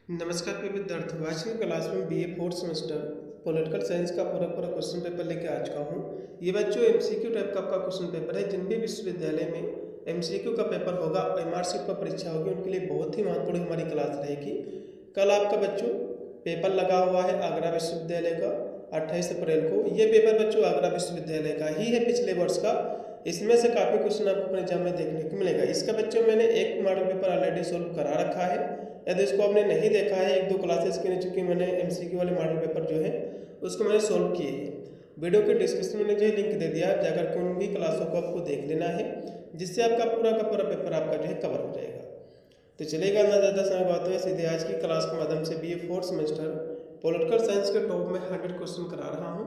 नमस्कार प्रिय विद्यार्थियों, आज की क्लास में BA fourth semester political science का पूरा क्वेश्चन पेपर लेके आ चुका हूँ। ये बच्चों एमसीक्यू टाइप का आपका क्वेश्चन पेपर है। जिन भी विश्वविद्यालय में एमसीक्यू का पेपर होगा, एमआरसी पर परीक्षा होगी, उनके लिए बहुत ही महत्वपूर्ण हमारी क्लास रहेगी। कल आपका बच्चों पेपर लगा हुआ है आगरा विश्वविद्यालय का 28 अप्रैल को। ये पेपर बच्चों आगरा विश्वविद्यालय का ही है पिछले वर्ष का। इसमें से काफ़ी क्वेश्चन आपको अपने एग्जाम में देखने को मिलेगा। इसका बच्चों मैंने एक मॉडल पेपर ऑलरेडी सोल्व करा रखा है। यदि इसको आपने नहीं देखा है, एक दो क्लासेस के चूँकि मैंने एमसीक्यू वाले मॉडल पेपर जो है उसको मैंने सोल्व किए हैं। वीडियो के डिस्क्रिप्शन में जो है लिंक दे दिया, जाकर के उन भी क्लासों को आपको देख लेना है, जिससे आपका पूरा का पूरा पेपर आपका जो है कवर हो जाएगा। तो चलेगा ना ज़्यादा समय बात है, सीधे आज की क्लास के माध्यम से BA fourth semester political science के टॉप में 100 क्वेश्चन करा रहा हूँ।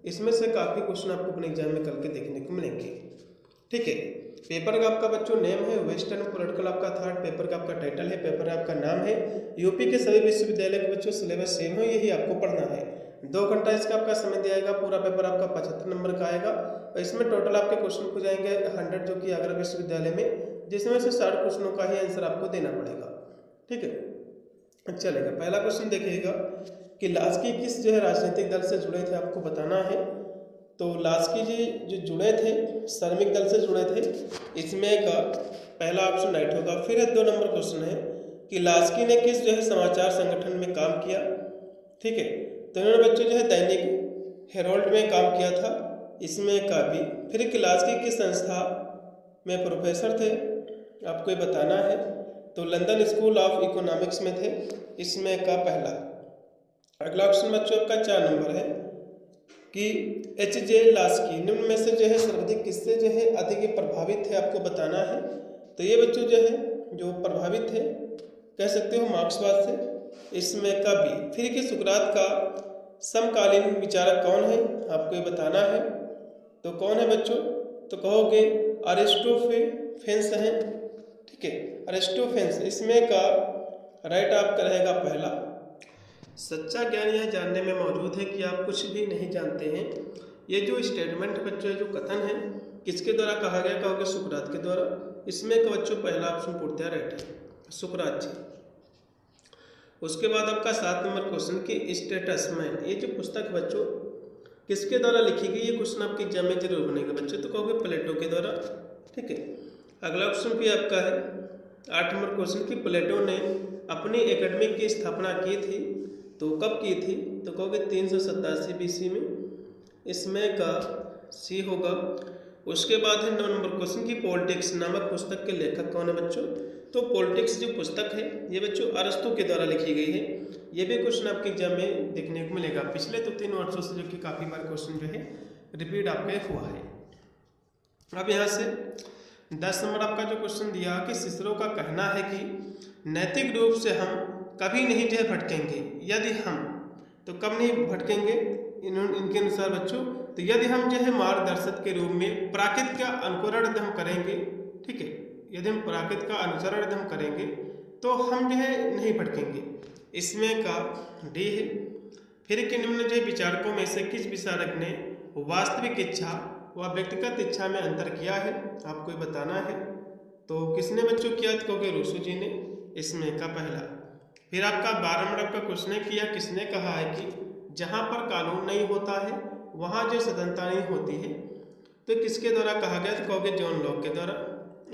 इसमें से काफ़ी क्वेश्चन आपको अपने एग्जाम में कल के देखने को मिलेंगे। ठीक है, पेपर का आपका बच्चों नेम है वेस्टर्न पॉलिटिकल, आपका थर्ड पेपर का आपका टाइटल है, पेपर आपका नाम है। यूपी के सभी विश्वविद्यालय के बच्चों सिलेबस सेम है, यही आपको पढ़ना है। 2 घंटा इसका आपका समय दिया जाएगा। पूरा पेपर आपका 75 नंबर का आएगा और इसमें टोटल आपके क्वेश्चन हो जाएंगे 100, जो कि आगरा विश्वविद्यालय में, जिसमें से 60 क्वेश्चनों का ही आंसर आपको देना पड़ेगा। ठीक है, चलेगा। पहला क्वेश्चन देखिएगा कि लास्की किस जो है राजनीतिक दल से जुड़े थे, आपको बताना है। तो लास्की जी जो जुड़े थे श्रमिक दल से जुड़े थे, इसमें का पहला ऑप्शन राइट होगा। फिर 2 नंबर क्वेश्चन है कि लास्की ने किस जो है समाचार संगठन में काम किया। ठीक है, तो इन्होंने बच्चों जो है दैनिक हेरोल्ड में काम किया था, इसमें का भी। फिर कि लास्की किस संस्था में प्रोफेसर थे, आपको ये बताना है। तो लंदन स्कूल ऑफ इकोनॉमिक्स में थे, इसमें का पहला। अगला ऑप्शन बच्चों आपका 4 नंबर है कि एच.जे. लास्की निम्न में से जो है सर्वाधिक किससे जो है अधिक प्रभावित थे, आपको बताना है। तो ये बच्चों जो है जो प्रभावित थे, कह सकते हो मार्क्सवाद से, इसमें का भी। फिर कि सुकरात का समकालीन विचारक कौन है, आपको ये बताना है। तो कौन है बच्चों, तो कहोगे अरिस्टोफेन्स है। ठीक है, अरिस्टोफेन्स, इसमें का राइट आपका रहेगा पहला। सच्चा ज्ञान यह जानने में मौजूद है कि आप कुछ भी नहीं जानते हैं। ये जो स्टेटमेंट बच्चों जो कथन है किसके द्वारा कहा गया, कहोगे सुकरात के द्वारा। इसमें का बच्चों पहला ऑप्शन पूर्णतः राइट है, सुकरात जी। उसके बाद आपका 7 नंबर क्वेश्चन कि स्टेटसमैन, ये जो पुस्तक बच्चों किसके द्वारा लिखी गई, ये क्वेश्चन आपके एग्जाम में जरूर बनेगा बच्चों। तो कहोगे प्लेटो के द्वारा। ठीक है, अगला ऑप्शन भी आपका है 8 नंबर क्वेश्चन कि प्लेटो ने अपनी एकेडमी की स्थापना की थी, तो कब की थी, तो कहोगे 387 BC में, इसमें का सी होगा। उसके बाद है 9 नंबर क्वेश्चन की पॉलिटिक्स नामक पुस्तक के लेखक कौन है बच्चों। तो पॉलिटिक्स जो पुस्तक है ये बच्चों अरस्तु के द्वारा लिखी गई है। ये भी क्वेश्चन आपके एग्जाम में देखने को मिलेगा। पिछले तो 3 वर्षों से जो कि काफ़ी बार क्वेश्चन जो है रिपीट आपके हुआ है। अब यहाँ से 10 नंबर आपका जो क्वेश्चन दिया कि सिसरो का कहना है कि नैतिक रूप से हम कभी नहीं जो है भटकेंगे। यदि हम, तो कब नहीं भटकेंगे इनके अनुसार बच्चों, तो यदि हम जो है मार्गदर्शक के रूप में प्राकृत का अनुकरण यदि हम करेंगे। ठीक है, यदि हम प्राकृत का अनुसरण यदि हम करेंगे तो हम जो है नहीं भटकेंगे, इसमें का डी है। फिर के निम्न जो विचारकों में से किस विचारक ने वास्तविक इच्छा व व्यक्तिगत इच्छा में अंतर किया है, आपको ये बताना है। तो किसने बच्चों किया, तो कहोगे रूसो जी ने, इसमें का पहला। फिर आपका 12 नंबर का क्वेश्चन है कि किसने कहा है कि जहाँ पर कानून नहीं होता है वहाँ जो स्वतंत्रता नहीं होती है, तो किसके द्वारा कहा गया, तो कहोगे जॉन लॉक के द्वारा,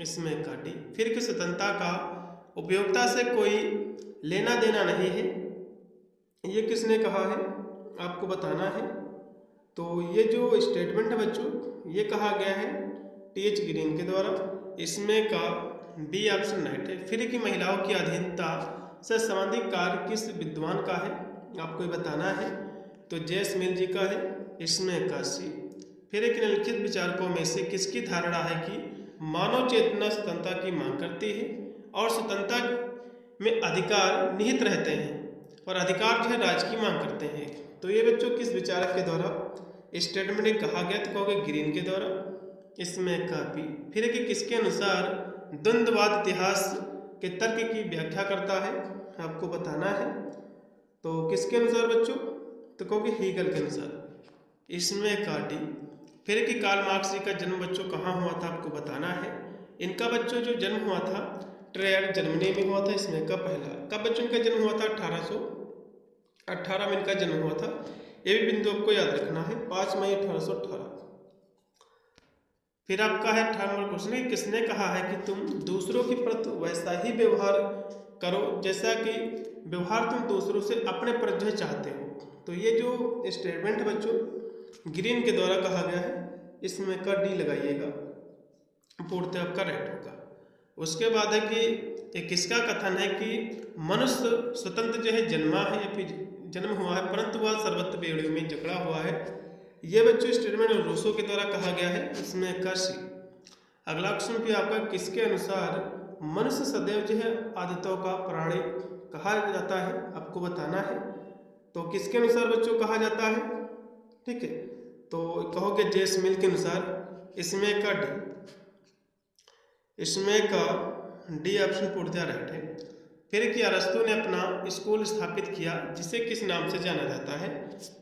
इसमें का डी। फिर कि स्वतंत्रता का उपयोगिता से कोई लेना देना नहीं है, ये किसने कहा है, आपको बताना है। तो ये जो स्टेटमेंट है बच्चों ये कहा गया है टी.एच. ग्रीन के द्वारा, इसमें का बी ऑप्शन राइट है। फिर की महिलाओं की अधीनता से संबंधित कार्य किस विद्वान का है, आपको ये बताना है। तो जेम्स मिल जी का है, इसमें का सी। फिर एक निम्नलिखित विचारकों में से किसकी धारणा है कि मानव चेतना स्वतंत्रता की मांग करती है और स्वतंत्रता में अधिकार निहित रहते हैं और अधिकार जो है राज्य की मांग करते हैं। तो ये बच्चों किस विचारक के द्वारा स्टेटमेंट कहा गया, तो कहोगे ग्रीन के द्वारा, इसमें का भी। फिर कि किसके अनुसार द्वंद्ववाद इतिहास के तर्क की व्याख्या करता है, आपको बताना है। तो किसके अनुसार बच्चों, तो कहोगे हीगल के अनुसार, इसमें का डी। फिर कि कार्ल मार्क्स जी का जन्म बच्चों कहाँ हुआ था, आपको बताना है। इनका बच्चों जो जन्म हुआ था ट्रेयर जर्मनी में हुआ था, इसमें का पहला। कब बच्चों का जन्म हुआ था? 1818 में इनका जन्म हुआ था। ये भी बिंदु आपको याद रखना है, 5 मई 1818। फिर आपका है 18 नंबर क्वेश्चन, किसने कहा है कि तुम दूसरों के प्रति वैसा ही व्यवहार करो जैसा कि व्यवहार तुम दूसरों से अपने पर जो चाहते हो। तो ये जो स्टेटमेंट है बच्चों ग्रीन के द्वारा कहा गया है, इसमें का डी लगाइएगा, पूर्णतः आपका राइट होगा। उसके बाद है कि ये किसका कथन है कि मनुष्य स्वतंत्र जो है जन्मा है या फिर जन्म हुआ है, परंतु वह सर्वत्र बेड़ियों में जकड़ा हुआ है। ये बच्चों स्टेटमेंट रूसो के द्वारा कहा गया है, इसमें का सी। अगला क्वेश्चन भी आपका, किसके अनुसार मनुष्य सदैव जो है आदतों का प्राणी कहा जाता है, आपको बताना है। तो किसके अनुसार बच्चों कहा जाता है? ठीक है, तो कहोगे जेस मिल के अनुसार, इसमें का डी, इसमें का डी ऑप्शन पूर्णतः राइट है। फिर कि अरस्तु ने अपना स्कूल स्थापित किया जिसे किस नाम से जाना जाता है?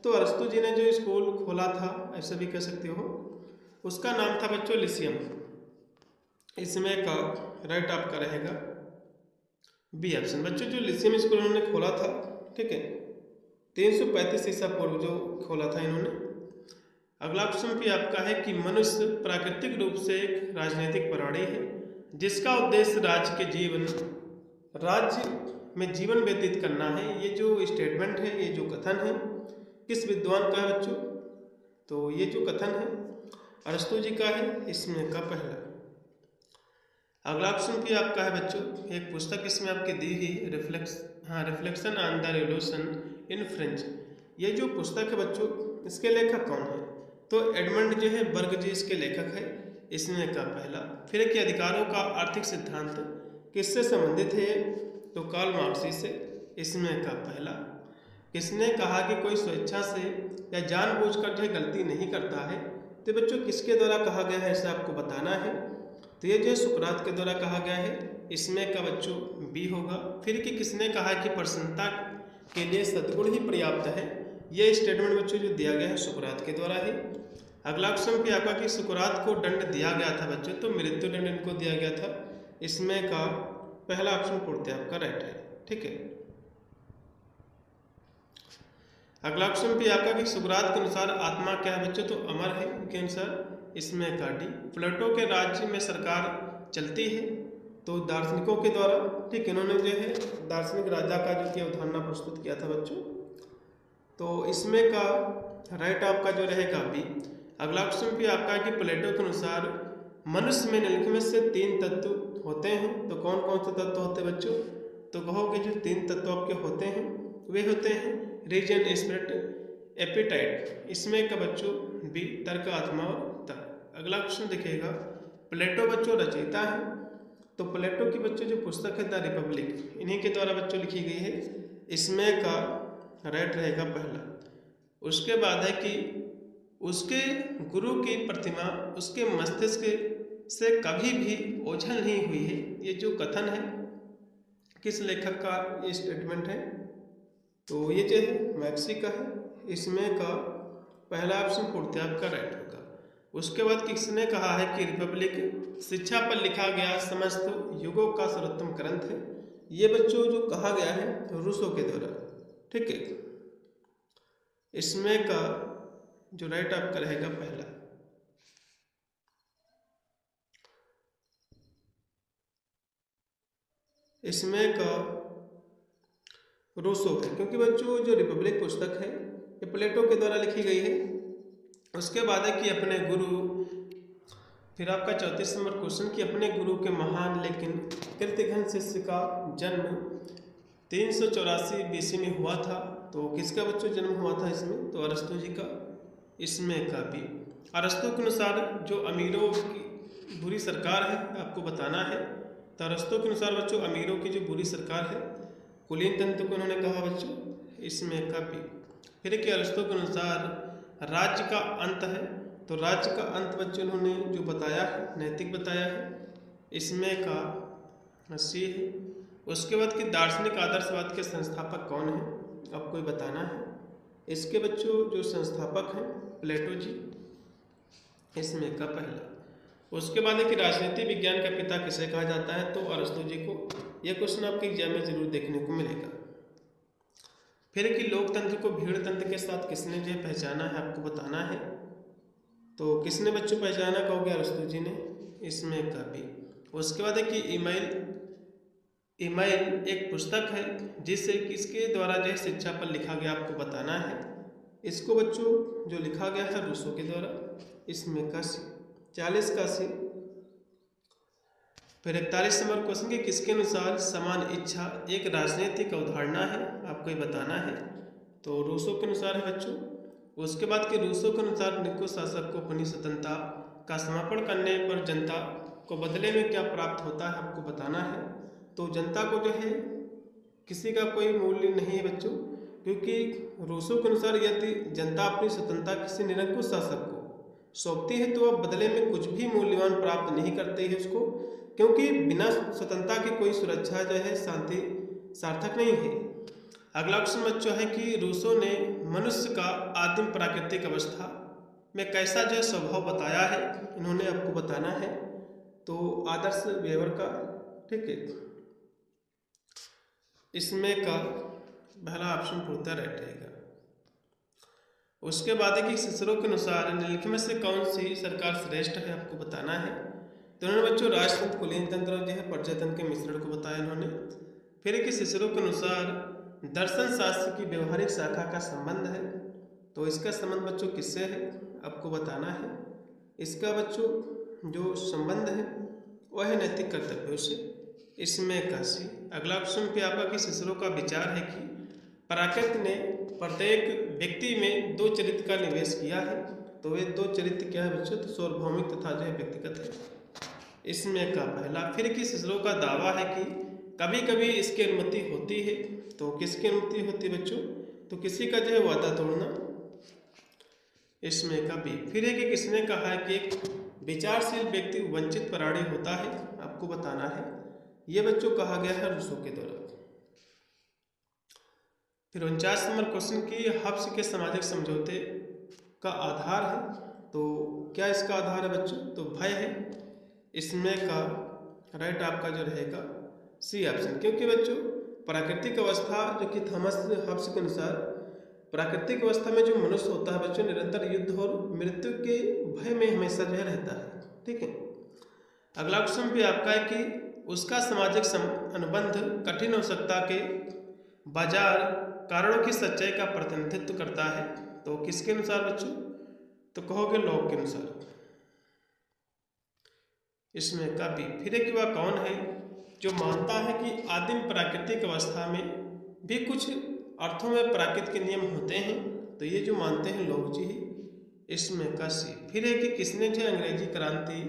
तो अरस्तु जी ने जो स्कूल खोला था, ऐसा भी कह सकते हो, उसका नाम था बच्चों लिसियम। इसमें का राइट आपका रहेगा बी ऑप्शन। बच्चों जो लिसियम स्कूल उन्होंने खोला था, ठीक है, 335 ईसा पूर्व जो खोला था इन्होंने। अगला क्वेश्चन भी आपका है कि मनुष्य प्राकृतिक रूप से एक राजनीतिक प्राणी है जिसका उद्देश्य राज्य में जीवन व्यतीत करना है। ये जो स्टेटमेंट है, ये जो कथन है, किस विद्वान का है बच्चों? तो ये जो कथन है अरस्तु जी का है, इसमें का पहला। अगला ऑप्शन भी आपका है बच्चों, एक पुस्तक इसमें आपकी दी ही reflection on the revolution in French. ये जो पुस्तक है बच्चों, इसके लेखक कौन है? तो एडमंड जो है बर्ग जी इसके लेखक है, इसमें का पहला। फिर कि अधिकारों का आर्थिक सिद्धांत किससे संबंधित है? तो कार्ल मार्क्स से, इसमें का पहला। किसने कहा कि कोई स्वेच्छा से या जानबूझकर जो गलती नहीं करता है? तो बच्चों किसके द्वारा कहा गया है, ऐसा आपको बताना है। तो ये जो सुकरात के द्वारा कहा गया है, इसमें का बच्चों बी होगा। फिर कि किसने कहा कि प्रसन्नता के लिए सद्गुण ही पर्याप्त है? ये स्टेटमेंट बच्चों जो दिया गया है सुकरात के द्वारा है। अगला क्वेश्चन भी आपका कि सुकरात को दंड दिया गया था बच्चों, तो मृत्यु दंड इनको दिया गया था, इसमें का पहला ऑप्शन पूर्णतः आपका राइट है। ठीक है, अगला क्वेश्चन भी आपका कि सुकरात के अनुसार आत्मा क्या है बच्चों? तो अमर है उनके अनुसार, इसमें का डी। प्लेटो के राज्य में सरकार चलती है, तो दार्शनिकों के द्वारा। ठीक, इन्होंने जो है दार्शनिक राजा का जो की अवधारणा प्रस्तुत किया था बच्चों, तो इसमें का राइट आपका जो रहेगा बी। अगला क्वेश्चन भी आपका कि प्लेटो के अनुसार मनुष्य में निम्नलिखित में से 3 तत्व होते हैं, तो कौन कौन से तत्व होते हैं बच्चों? तो कहोगे जो 3 तत्व आपके होते हैं वे होते हैं रीजन, स्पिरिट, एपिटाइट। इसमें का बच्चों बी, तर्क, आत्मा और तर्क। अगला क्वेश्चन देखिएगा, प्लेटो बच्चों रचयिता है, तो प्लेटो की बच्चों जो पुस्तक है द रिपब्लिक, इन्हीं के द्वारा बच्चों लिखी गई है, इसमें का राइट रहेगा पहला। उसके बाद है कि उसके गुरु की प्रतिमा उसके मस्तिष्क से कभी भी ओझल नहीं हुई है। ये जो कथन है किस लेखक का ये स्टेटमेंट है? तो ये जो है मैक्सी का है, इसमें का पहला ऑप्शन पूर्णतः आपका राइट होगा। उसके बाद किसने कहा है कि रिपब्लिक शिक्षा पर लिखा गया समस्त युगों का सर्वोत्तम ग्रंथ है? ये बच्चों जो कहा गया है रूसो के द्वारा। ठीक है, इसमें का जो राइट आपका रहेगा पहला। इसमें का रूसो है, क्योंकि बच्चों जो रिपब्लिक पुस्तक है ये प्लेटो के द्वारा लिखी गई है। उसके बाद है कि अपने गुरु, फिर आपका 34 नंबर क्वेश्चन कि अपने गुरु के महान लेकिन कृतघ्न शिष्य का जन्म 384 बीसी में हुआ था। तो किसका बच्चों जन्म हुआ था इसमें? तो अरस्तु जी का, इसमें का भी। अरस्तु के अनुसार जो अमीरों की बुरी सरकार है आपको बताना है। तो अरस्तु के अनुसार बच्चों अमीरों की जो बुरी सरकार है, कुलीन तंत्र को उन्होंने कहा बच्चों, इसमें का भी। फिर कि अरस्तु के अनुसार राज्य का अंत है, तो राज्य का अंत बच्चों उन्होंने जो बताया है नैतिक बताया है, इसमें का सी है। उसके बाद कि दार्शनिक आदर्शवाद के संस्थापक कौन है आपको ये बताना है। इसके बच्चों जो संस्थापक हैं प्लेटो जी, इसमें का पहला। उसके बाद है कि राजनीति विज्ञान का पिता किसे कहा जाता है, तो अरस्तु जी को। यह क्वेश्चन आपके एग्जाम में जरूर देखने को मिलेगा। फिर है कि लोकतंत्र को भीड़ तंत्र के साथ किसने जो है पहचाना है, आपको बताना है। तो किसने बच्चों पहचाना, कहोगे अरस्तु जी ने, इसमें कभी। उसके बाद है कि ईमेल एक पुस्तक है जिससे किसके द्वारा जो है शिक्षा पर लिखा गया, आपको बताना है। इसको बच्चों जो लिखा गया है रूसो के द्वारा, इसमें का सी 40 का सी। फिर 41 नंबर क्वेश्चन के किसके अनुसार समान इच्छा एक राजनीतिक अवधारणा है, आपको ये बताना है। तो रूसो के अनुसार है बच्चों। उसके बाद के रूसो के अनुसार निको शासक को अपनी स्वतंत्रता का समर्पण करने पर जनता को बदले में क्या प्राप्त होता है, आपको बताना है। तो जनता को जो है किसी का कोई मूल्य नहीं है बच्चों, क्योंकि रूसो के अनुसार यदि जनता अपनी स्वतंत्रता किसी निरंकुश शासक को सौंपती है तो वह बदले में कुछ भी मूल्यवान प्राप्त नहीं करते है उसको, क्योंकि बिना स्वतंत्रता की कोई सुरक्षा जो है शांति सार्थक नहीं है। अगला क्वेश्चन बच्चों है कि रूसो ने मनुष्य का आदिम प्राकृतिक अवस्था में कैसा जो स्वभाव बताया है, इन्होंने आपको बताना है। तो आदर्श व्यवहार का, ठीक है, इसमें का पहला ऑप्शन पूर्णतः राइट रहेगा। उसके बाद है कि सिसरो के अनुसार निम्नलिखित में से कौन सी सरकार श्रेष्ठ है, आपको बताना है। तो उन्होंने बच्चों राजतंत्र, कुलीन तंत्र जो है प्रजातंत्र के मिश्रण को बताया इन्होंने। फिर है कि सिसरो के अनुसार दर्शन शास्त्र की व्यवहारिक शाखा का संबंध है, तो इसका संबंध बच्चों किससे है, आपको बताना है। इसका बच्चों जो संबंध है वह है नैतिक कर्तव्यों से, इसमें का सी। अगला ऑप्शन पे आपका कि सिसरो का विचार है कि प्राकृत ने प्रत्येक व्यक्ति में दो चरित्र का निवेश किया है, तो वे दो चरित्र क्या है बच्चों, तो सार्वभौमिक तथा जो है व्यक्तिगत है, इसमें का पहला। फिर कि सिसरो का दावा है कि कभी कभी इसकी अनुमति होती है, तो किसकी अनुमति होती है बच्चों, तो किसी का जो है वादा तोड़ना, इसमें का बी। फिर है कि किसने कहा है कि एक विचारशील व्यक्ति वंचित प्राणी होता है, आपको बताना है। ये बच्चों कहा गया है रूसो के द्वारा। फिर 49 नंबर क्वेश्चन की हब्स के सामाजिक समझौते का आधार है, तो क्या इसका आधार है बच्चों, तो भय है, इसमें का राइट आपका जो रहेगा सी ऑप्शन। क्योंकि बच्चों प्राकृतिक अवस्था जो कि थॉमस हब्स के अनुसार प्राकृतिक अवस्था में जो मनुष्य होता है बच्चों निरंतर युद्ध और मृत्यु के भय में हमेशा जो है रहता है, ठीक है। अगला क्वेश्चन भी आपका है कि उसका सामाजिक अनुबंध कठिन आवश्यकता के बाजार कारणों की सच्चाई का प्रतिनिधित्व करता है, तो किसके अनुसार बच्चों, तो कहोगे लॉक के अनुसार, इसमें का बी। फिर है कि वह कौन है जो मानता है कि आदिम प्राकृतिक अवस्था में भी कुछ अर्थों में प्राकृत के नियम होते हैं, तो ये जो मानते हैं लोग जी, इसमें का सी। फिर है कि किसने जो अंग्रेजी क्रांति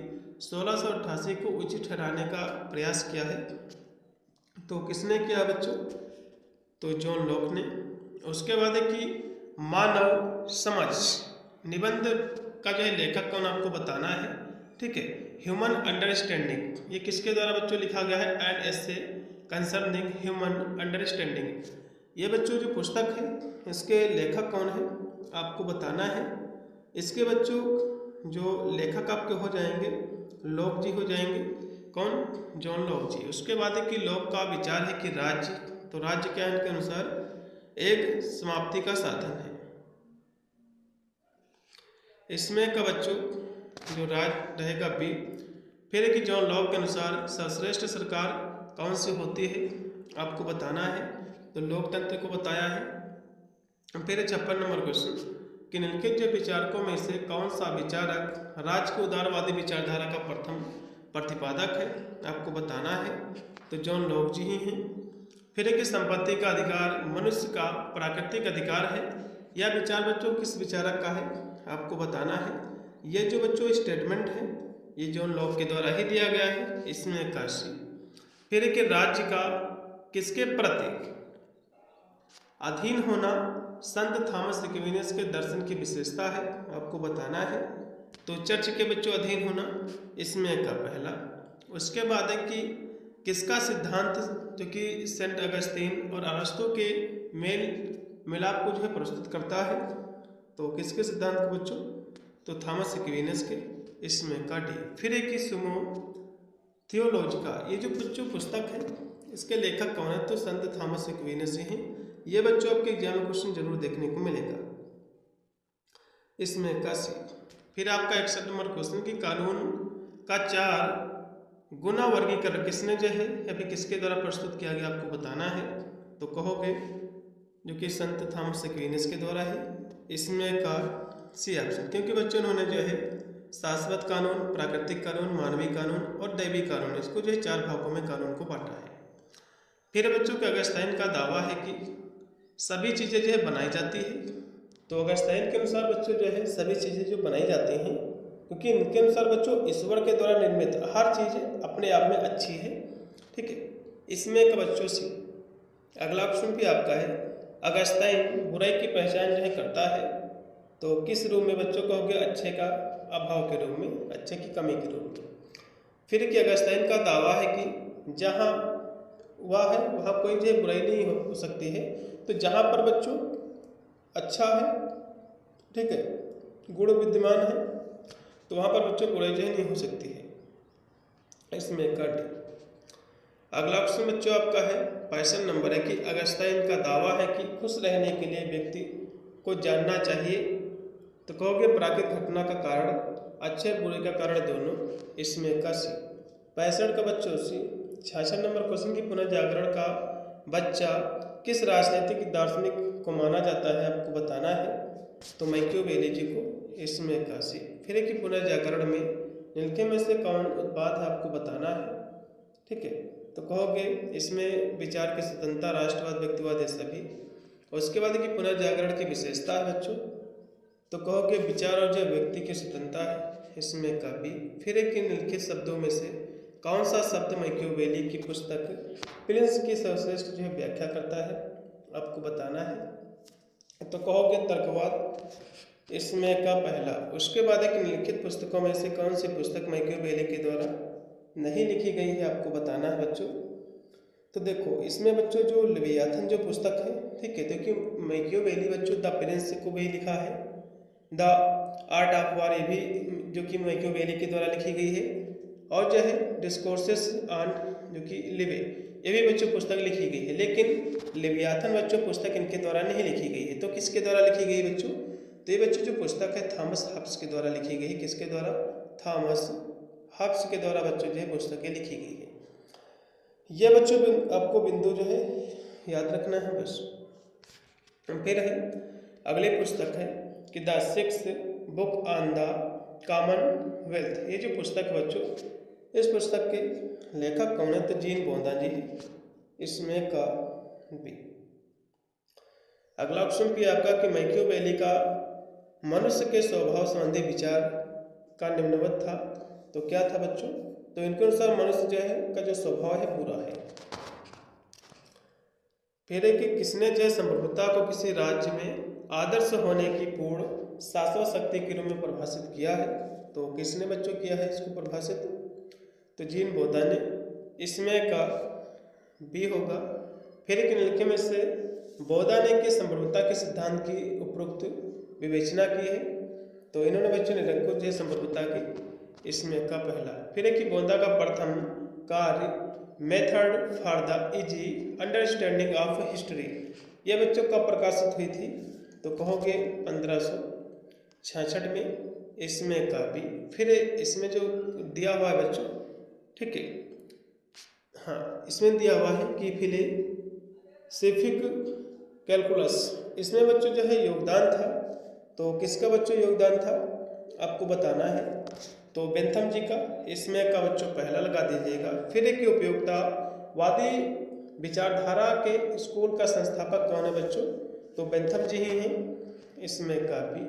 1688 को उचित ठहराने का प्रयास किया है, तो किसने किया बच्चों, तो जॉन लॉक ने। उसके बाद है कि मानव समझ निबंध का जो है लेखक कौन, आपको बताना है, ठीक है। ह्यूमन अंडरस्टैंडिंग, ये किसके द्वारा बच्चों लिखा गया है, an essay concerning human understanding. ये बच्चों जो पुस्तक है इसके लेखक कौन है, आपको बताना है। इसके बच्चों जो लेखक आपके हो जाएंगे लॉक जी हो जाएंगे, कौन, जॉन लॉक जी। उसके बाद है कि लॉक का विचार है कि राज्य, तो राज्य क्या है इनके अनुसार एक समाप्ति का साधन है, इसमें का बच्चों जो राज रहेगा बी। फिर है कि जॉन लॉक के अनुसार सर्वश्रेष्ठ सरकार कौन सी होती है, आपको बताना है, तो लोकतंत्र को बताया है। फिर 56 नंबर क्वेश्चन कि निम्नलिखित जो विचारकों में से कौन सा विचारक राज्य की उदारवादी विचारधारा का प्रथम प्रतिपादक है, आपको बताना है, तो जॉन लॉक जी ही हैं। फिर है कि संपत्ति का अधिकार मनुष्य का प्राकृतिक अधिकार है, यह विचार बच्चों किस विचारक का है, आपको बताना है। ये जो बच्चों स्टेटमेंट है ये जॉन लॉक के द्वारा ही दिया गया है, इसमें का सी। फिर है कि राज्य का किसके प्रति अधीन होना संत थॉमस एक्विनास के दर्शन की विशेषता है, आपको बताना है, तो चर्च के बच्चों अधीन होना, इसमें का पहला। उसके बाद है कि किसका सिद्धांत जो कि सेंट अगस्तीन और अरस्तु के मेल मिलाप को जो है प्रस्तुत करता है, तो किसके सिद्धांत को बच्चों, तो थॉमस एक्विनास के, इसमें का डी। फिर एक ही सुमो थियोलॉजिका, ये जो पुस्तक है इसके लेखक कौन है? तो संत थॉमस एक्विनास हैं। ये बच्चों आपके एग्जाम में क्वेश्चन जरूर देखने को मिलेगा। इसमें का सी। फिर आपका 61 नंबर क्वेश्चन कि कानून का 4 गुना वर्गीकरण किसने जो है या फिर किसके द्वारा प्रस्तुत किया गया आपको बताना है। तो कहोगे जो कि संत थॉमस एक्विनास के द्वारा है। इसमें का सी ऑप्शन, क्योंकि बच्चों उन्होंने जो है शाश्वत कानून, प्राकृतिक कानून, मानवीय कानून और दैवी कानून, इसको जो है 4 भागों में कानून को बांटा है। फिर बच्चों के अगस्ताइन का दावा है कि सभी चीज़ें जो है बनाई जाती है। तो अगस्ताइन के अनुसार बच्चों जो है सभी चीज़ें जो बनाई जाती हैं, क्योंकि इनके अनुसार बच्चों ईश्वर के द्वारा निर्मित हर चीज़ अपने आप में अच्छी है। ठीक है, इसमें का बच्चों से अगला ऑप्शन भी आपका है अगस्ताइन बुराई की पहचान जो है करता है। तो किस रूप में बच्चों कहोगे? अच्छे का अभाव के रूप में, अच्छे की कमी के रूप में। फिर कि अगस्ताइन का दावा है कि जहाँ वह है वहाँ कोई जो बुराई नहीं हो सकती है। तो जहाँ पर बच्चों अच्छा है, ठीक है, गुण विद्यमान है, तो वहाँ पर बच्चों बुराई जो है नहीं हो सकती है। इसमें का डी। अगला ऑप्शन बच्चों आपका है 65 नंबर है कि अगस्ताइन का दावा है कि खुश रहने के लिए व्यक्ति को जानना चाहिए। तो कहोगे प्राकृतिक घटना का कारण, अच्छे बुरे का कारण दोनों। इसमें का सी। 65 का बच्चों सी। 66 नंबर क्वेश्चन की पुनर्जागरण का बच्चा किस राजनीतिक दार्शनिक को माना जाता है आपको बताना है। तो मैकियावेली जी को। इसमें का सी। फिर एक पुनर्जागरण में निम्नलिखित में से कौन उत्पाद है आपको बताना है। ठीक है, तो कहोगे इसमें विचार की स्वतंत्रता, राष्ट्रवाद, व्यक्तिवाद है सभी। और उसके बाद की पुनर्जागरण की विशेषता है बच्चों। तो कहोगे विचार और जो व्यक्ति की स्वतंत्रता है। इसमें का भी। फिर एक निम्नलिखित शब्दों में से कौन सा शब्द मैकियावेली की पुस्तक प्रिंस की सर्वश्रेष्ठ जो है व्याख्या करता है आपको बताना है। तो कहोगे तर्कवाद। इसमें का पहला। उसके बाद एक निम्नलिखित पुस्तकों में से कौन सी पुस्तक मैकियावेली के द्वारा नहीं लिखी गई है आपको बताना है बच्चों। तो देखो इसमें बच्चों जो लेवियाथन जो पुस्तक है, ठीक है, देखिए मैकियावेली बच्चों द प्रिंस को भी लिखा है, द आर्ट ऑफ वॉर ये भी जो कि मैकियावेली के द्वारा लिखी गई है, और जो है डिस्कोर्सेस ऑन जो कि लिवे ये भी बच्चों पुस्तक लिखी गई है। लेकिन लेवियाथन बच्चों पुस्तक इनके द्वारा नहीं लिखी गई है। तो किसके द्वारा लिखी गई बच्चों? तो ये बच्चों जो पुस्तक है थॉमस हब्स के द्वारा लिखी गई है। किसके द्वारा? थॉमस हब्स के द्वारा बच्चों जो है पुस्तकें लिखी गई है। यह बच्चों आपको बिंदु जो है याद रखना है बस। फिर है अगली पुस्तक है कि the 6th book on the Commonwealth. ये जो पुस्तक है बच्चों, इस पुस्तक के लेखक कौन है? तो जीन बोंदा जी। इसमें का बी। अगला ऑप्शन भी आपका कि मैकियावेली का मनुष्य के स्वभाव संबंधी विचार का निम्नवत था। तो क्या था बच्चों? तो इनके अनुसार मनुष्य जो है का जो स्वभाव है बुरा है। फिर है कि किसने जो संप्रभुता को किसी राज्य में आदर्श होने की पूर्ण शाश्वत शक्ति के रूप में परिभाषित किया है। तो किसने बच्चों किया है इसको परिभाषित? तो जीन बोधा ने। इसमें का बी होगा। फिर एक निम्नलिखित में से बोधा ने कि संप्रभुता के सिद्धांत की उपरोक्त विवेचना की है। तो इन्होंने बच्चों ने निरंकुश जो संप्रभुता की। इसमें का पहला। फिर एक बोधा का प्रथम कार्य method for the easy understanding of history, यह बच्चों कब प्रकाशित हुई थी? तो कहोगे 1566 में। इसमें का भी। फिर इसमें जो दिया हुआ है बच्चों, ठीक है, हाँ, इसमें दिया हुआ है कि फिलोसॉफिक कैलकुलस, इसमें बच्चों जो है योगदान था। तो किसका बच्चों योगदान था आपको बताना है। तो बेंथम जी का। इसमें का बच्चों पहला लगा दीजिएगा। फिर एक उपयोगितावादी विचारधारा के स्कूल का संस्थापक कौन है बच्चों? तो बेंथम जी ही हैं। इसमें का भी।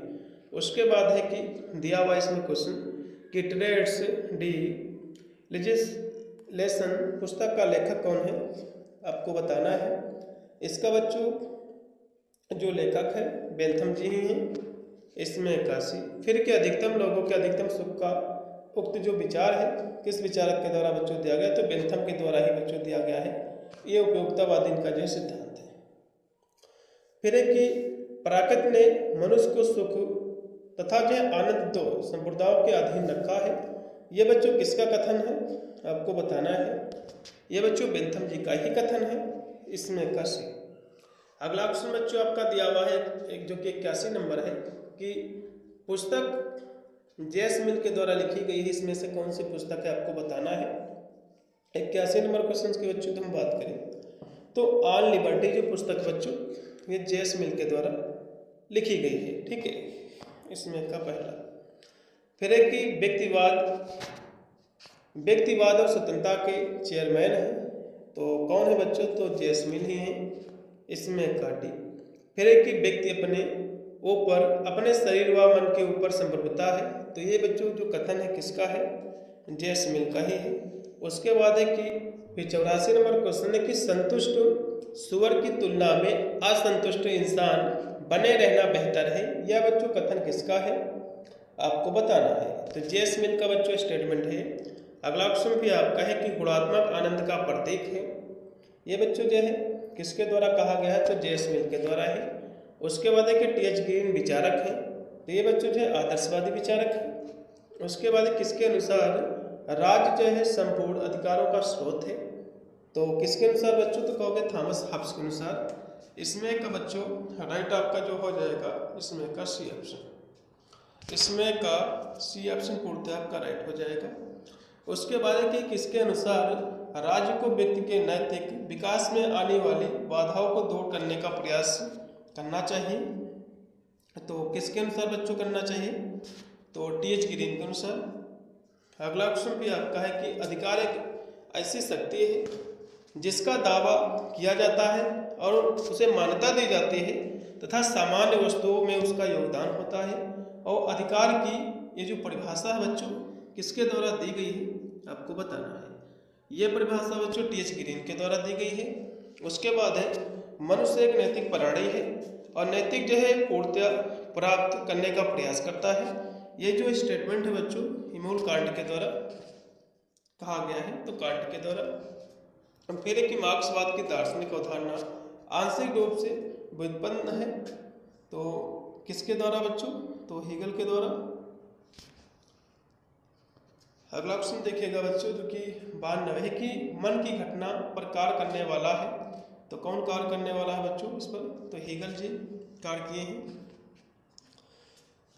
उसके बाद है कि दिया हुआ इसमें क्वेश्चन कि ट्रेड्स डी लेजिस्लेशन पुस्तक का लेखक कौन है आपको बताना है। इसका बच्चों जो लेखक है बेंथम जी ही हैं। इसमें का सी। फिर के अधिकतम लोगों के अधिकतम सुख का उक्त जो विचार है किस विचारक के द्वारा बच्चों दिया गया? तो बेंथम के द्वारा ही बच्चों दिया गया है। ये उपयोगितावादी इनका जो सिद्धांत है। फिर है कि प्रकृति ने मनुष्य को सुख तथा जो है आनंद दो संप्रदायों के अधीन रखा है। ये बच्चों किसका कथन है आपको बताना है। ये बच्चों बेंथम जी का ही कथन है, इसमें का सी। अगला क्वेश्चन बच्चों आपका दिया हुआ है एक जो कि 81 नंबर है कि पुस्तक जेस मिल के द्वारा लिखी गई है, इसमें से कौन सी पुस्तक है आपको बताना है। 81 नंबर क्वेश्चन की बच्चों हम बात करें तो ऑन लिबर्टी जो पुस्तक बच्चों ये जेस मिल के द्वारा लिखी गई है, ठीक है, इसमें का पहला। फिर है कि व्यक्तिवाद और स्वतंत्रता के चेयरमैन हैं, तो कौन है बच्चों, तो जेस मिल ही हैं, इसमें का डी। फिर है कि व्यक्ति अपने ऊपर अपने शरीर व मन के ऊपर संप्रभुता है, तो ये बच्चों जो कथन है किसका है, जेस मिल का ही है। उसके बाद है कि फिर 84 नंबर क्वेश्चन है कि संतुष्ट सुअर की तुलना में असंतुष्ट इंसान बने रहना बेहतर है, यह बच्चों कथन किसका है आपको बताना है। तो जेस मिल का बच्चों स्टेटमेंट है। अगला क्वेश्चन भी आपका है कि गुणात्मक आनंद का प्रतीक है, ये बच्चों जो है किसके द्वारा कहा गया है, तो जेस मिल के द्वारा है। उसके बाद है कि टी.एच. ग्रीन विचारक है, तो ये बच्चों जो है आदर्शवादी विचारक है। उसके बाद किसके अनुसार राज्य जो है संपूर्ण अधिकारों का स्रोत है, तो किसके अनुसार बच्चों, तो कहोगे थॉमस हॉब्स के अनुसार। इसमें का बच्चों राइट आपका जो हो जाएगा इसमें का सी ऑप्शन, इसमें का सी ऑप्शन पूर्णतः आपका राइट हो जाएगा। उसके बाद है कि किसके अनुसार राज्य को व्यक्ति के नैतिक विकास में आने वाली बाधाओं को दूर करने का प्रयास करना चाहिए, तो किसके अनुसार बच्चों करना चाहिए, तो टी.एच. ग्रीन के अनुसार। अगला क्वेश्चन भी आपका है कि अधिकार एक ऐसी शक्ति है जिसका दावा किया जाता है और उसे मान्यता दी जाती है तथा सामान्य वस्तुओं में उसका योगदान होता है, और अधिकार की ये जो परिभाषा है बच्चों किसके द्वारा दी गई है आपको बताना है। ये परिभाषा बच्चों टी.एच. ग्रीन के द्वारा दी गई है। उसके बाद है मनुष्य एक नैतिक प्राणी है और नैतिक जो है पूर्णतया प्राप्त करने का प्रयास करता है, ये जो स्टेटमेंट है बच्चों इमैनुअल कांट के द्वारा कहा गया है, तो कांट के द्वारा। फिर है कि मार्क्सवाद की दार्शनिक अवधारणा आंशिक रूप से व्युत्पन्न है, तो किसके द्वारा बच्चों, तो हेगल के द्वारा। अगला क्वेश्चन देखिएगा बच्चों जो कि 92 है कि मन की घटना पर कार्य करने वाला है, तो कौन कार्य करने वाला है बच्चों इस पर, तो हेगल जी कार्य किए हैं।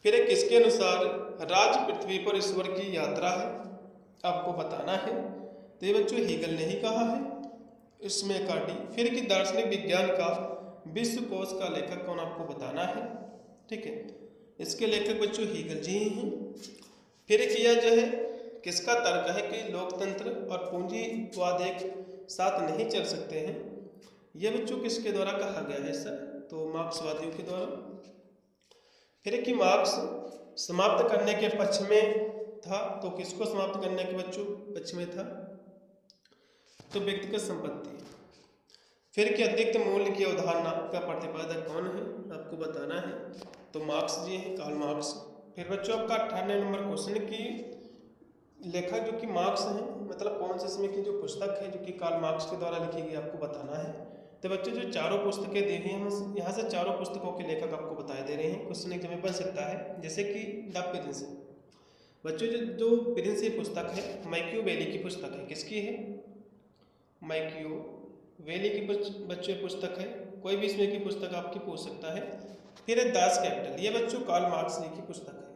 फिर एक किसके अनुसार राज्य पृथ्वी पर ईश्वर की यात्रा है आपको बताना है, तो ये बच्चों हेगल ने ही कहा है, इसमें का डी। फिर कि दार्शनिक विज्ञान का विश्व कोश का लेखक कौन आपको बताना है, ठीक है, इसके लेखक बच्चों हेगल जी ही हैं। फिर कि यह जो है किसका तर्क है कि लोकतंत्र और पूंजीवाद एक साथ नहीं चल सकते हैं, यह बच्चों किसके द्वारा कहा गया है सर, तो मार्क्सवादियों के द्वारा। फिर कि मार्क्स समाप्त करने के पक्ष में था, तो किसको समाप्त करने के बच्चों पक्ष में था, तो व्यक्तिगत संपत्ति। फिर कि अतिरिक्त मूल्य की अवधारणा का प्रतिपादक कौन है आपको बताना है, तो मार्क्स जी हैं, कार्ल मार्क्स। फिर बच्चों आपका 98 नंबर क्वेश्चन की लेखक जो कि मार्क्स हैं, मतलब कौन से समय की जो पुस्तक है जो कि कार्ल मार्क्स के द्वारा लिखी गई आपको बताना है। तो बच्चों जो चारों पुस्तकें दे रही हैं यहाँ से चारों पुस्तकों के लेखक आपको बताए दे रहे हैं, क्वेश्चन एग्जाम में बन सकता है, जैसे कि द प्रिंस। बच्चों जो प्रिंस ये पुस्तक है मैकियावेली की पुस्तक है, किसकी है, मैकियावेली की बच्चों पुस्तक है, कोई भी इसमें की पुस्तक आपकी पूछ सकता है। फिर है दास कैपिटल, ये बच्चों कार्ल मार्क्स जी की पुस्तक है,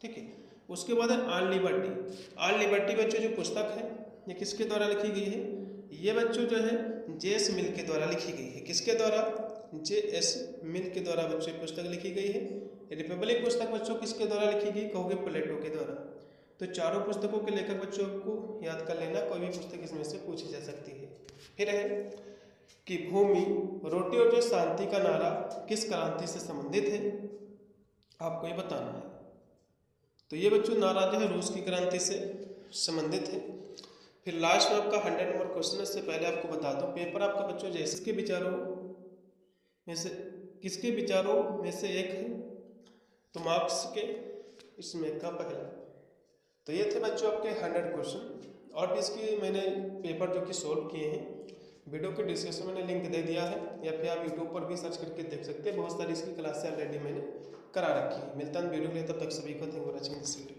ठीक है। उसके बाद है ऑन लिबर्टी बच्चों जो पुस्तक है ये किसके द्वारा लिखी गई है, ये बच्चों जो है जेस मिल के द्वारा लिखी गई है, किसके द्वारा, जे.एस. मिल के द्वारा बच्चों पुस्तक लिखी गई है। रिपब्लिक पुस्तक बच्चों किसके द्वारा लिखी गई, कहोगे प्लेटो के द्वारा। तो चारों पुस्तकों के लेखक बच्चों को याद कर लेना, कोई भी पुस्तक इसमें से पूछी जा सकती है। फिर है कि भूमि, रोटी और जो शांति का नारा किस क्रांति से संबंधित है आपको ये बताना है, तो ये बच्चों नारा जो है रूस की क्रांति से संबंधित है। फिर लास्ट में आपका 100 नंबर क्वेश्चन, इससे पहले आपको बता दूं पेपर आपका बच्चों जैसे किसके विचारों में से एक है, तो मार्क्स के इसमें का पहला। तो ये थे बच्चों आपके 100 क्वेश्चन, और भी इसके मैंने पेपर जो कि सोल्व किए हैं वीडियो के डिस्क्रिप्शन में मैंने लिंक दे दिया है, या फिर आप यूट्यूब पर भी सर्च करके देख सकते हैं। बहुत सारी इसकी क्लासें ऑलरेडी मैंने करा रखी है। मिलता है वीडियो के लिए, तब तक सभी को thank you for watching this video.